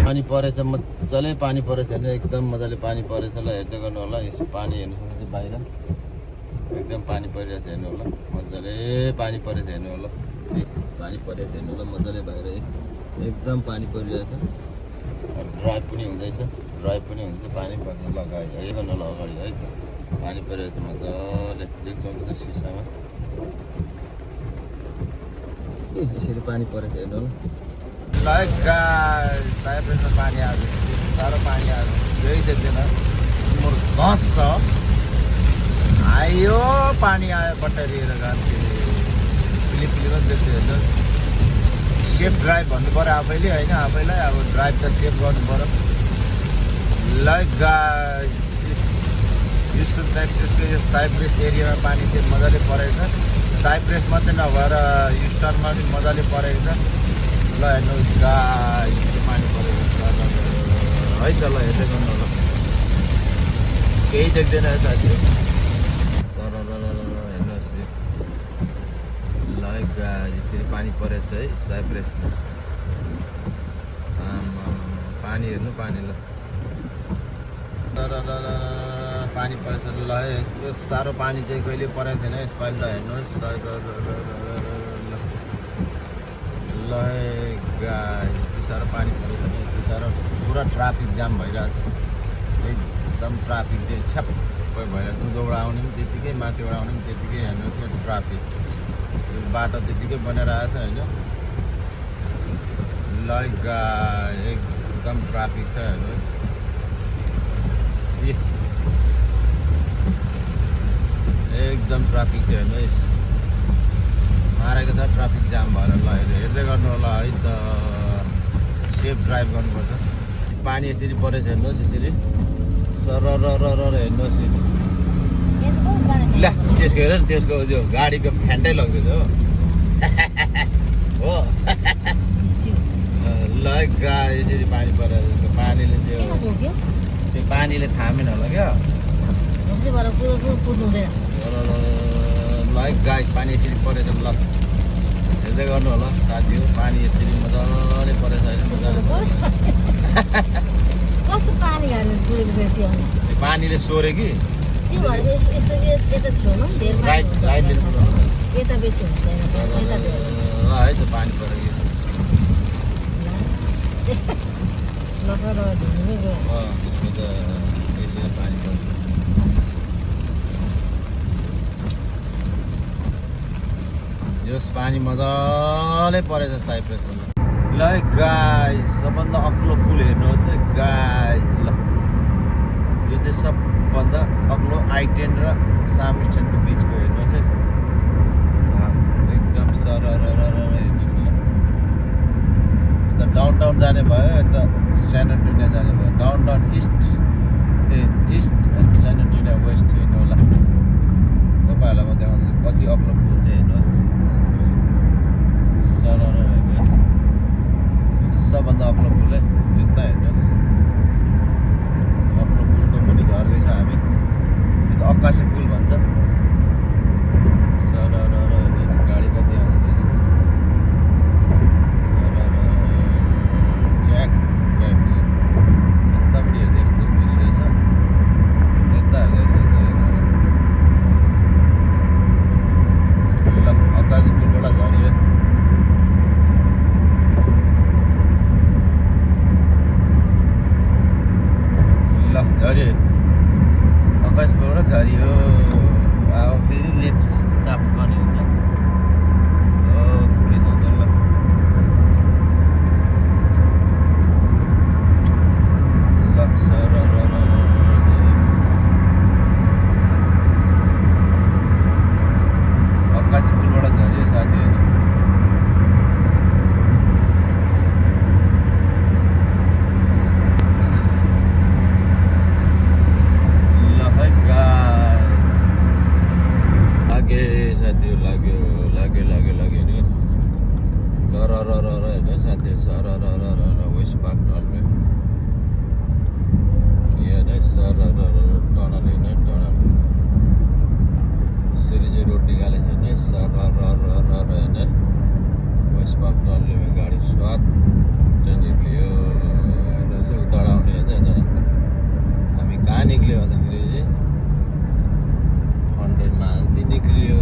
पानी परेछ मजाले पानी परेछ हैन एकदम मजाले पानी परेछ ल हेर्दै गर्नु होला यसो पानी हेर्नु सक्नुहुन्छ बाहिर एकदम पानी परिरहेछ हेर्नु होला मजाले पानी परेछ हेर्नु होला पानी परेछ हेर्नु होला मजाले बाहिर एकदम पानी परिरहेछ ड्राइभ पनि हुँदैछ पानी पर्छ लगाइ है गर्नु होला अगाडि है त पानी परिरहेछ मजाले देख्छौँ त सिसामा यसरी पानी परेछ हेर्नु होला लाइक गाइस साइप्रेसमा पानी आयो साह्रो पानी आयो केही देख्दैन मोर घस छ आयो पानी आयो बटरिएर गान्थे पिलिपिलीमा देख्दै हेर्नु सेफ ड्राइभ भन्नु पऱ्यो आफैले होइन आफैलाई अब ड्राइभ त सेफ गर्नु पऱ्यो लाइक गाइस युसुफ ट्याक्सिसको यो साइप्रेस एरियामा पानी चाहिँ मजाले परेको छ साइप्रेस मात्रै नभएर युस्टनमा पनि मजाले परेको छ ल हेर्नुहोस् गाइस पानी परेको छ है त ल हेर्दै गर्नु होला केही देख्दैन साथीहरू सर हेर्नुहोस् लाइक गाइस यसरी पानी परेछ है साइप्रेसमा पानी हेर्नु पानी ल पानी परेछ ल यस्तो साह्रो पानी चाहिँ कहिले परेको थिएन यसपालि ल हेर्नुहोस् ल गाइस यति साह्रो पानी परेछ भने यति साह्रो पुरा ट्राफिक जाम भइरहेछ एकदम ट्राफिक चाहिँ छ्याप्पै भइरहेछ उँधोबाट आउने पनि त्यत्तिकै माथिबाट आउने पनि त्यत्तिकै हेर्नुहोस् यो ट्राफिक बाटो त्यत्तिकै बनाएर आएछ होइन लाइक गाइस एकदम ट्राफिक छ हेर्नुहोस् एकदम ट्राफिक थियो हेर्नुहोस् मारेको छ ट्राफिक जाम भएर ल हेर्दै गर्नु होला है त सेफ ड्राइभ गर्नुपर्छ पानी यसरी परेछ हेर्नुहोस् यसरी सरर हेर्नुहोस् ल्या त्यसको हेर नि त्यसको त्यो गाडीको फ्यान्टै लग्दैछ हो ल गाडी यसरी पानी परेर पानीले त्यो पानीले थामेन होला क्या लाइक गाइस पानी यसरी परेछ ल हेर्दै गर्नु होला साथीहरू पानी यसरी मजाले परेछ होइन मजाले कस्तो पानी हाल्नु पानीले सोऱ्यो कि राइट यता बेसी हुन्छ है त पानी पऱ्यो कि पानी पर्छ यस पानी मजाले परेछ साइप्रेसमा ल गाइस सबभन्दा अग्लो पुल हेर्नुहोस् है गाइस ल यो चाहिँ सबभन्दा अग्लो I-10 र साम स्ट्यान्डको बिचको हेर्नुहोस् है एकदम सरर हेर्नुहोस् ल यता डाउनटाउन जाने भयो यता स्यान एन्टोनियो जाने भयो डाउनटाउन इस्ट एन्ड स्यान एन्टोनियो वेस्ट हेर्नु होला तपाईँहरूलाई म देखाउँछु कति अग्लो पुल चाहिँ हेर्नुहोस् सरर सबभन्दा अग्लो पुल है यता हेर्नुहोस् अग्लो पुलको मुनि झर्दैछ हामी यो त अक्कासे पुल भन्छ सरर हेर्नुहोस् गाडी कति आउँछ सरर ट्याक्कै पुल यतापट्टि हेर्दै यस्तो दृश्य छ यता हेर्दै ल अक्कासे पुलबाट झऱ्यो झऱ्यो आकाशबाट झऱ्यो अब फेरि लेफ्ट चाप पर्ने हुन्छ ओके छ ल सर आकाशी पुलबाट झऱ्यो साथीहरू लाग्यो नि ल हेर्नु साथी सर वेस्ट पार्क ढल्ने हेर्नु सर टनल हेर्नु टनल यसरी चाहिँ रोड निकालेको छ नि सर हेर्नु वेस्ट पार्क ढल्ने गाडी स्वाद निक्लियो तडाउने होइन हामी कहाँ निक्ल्यो भन्दाखेरि चाहिँ 100 माइल निक्लियो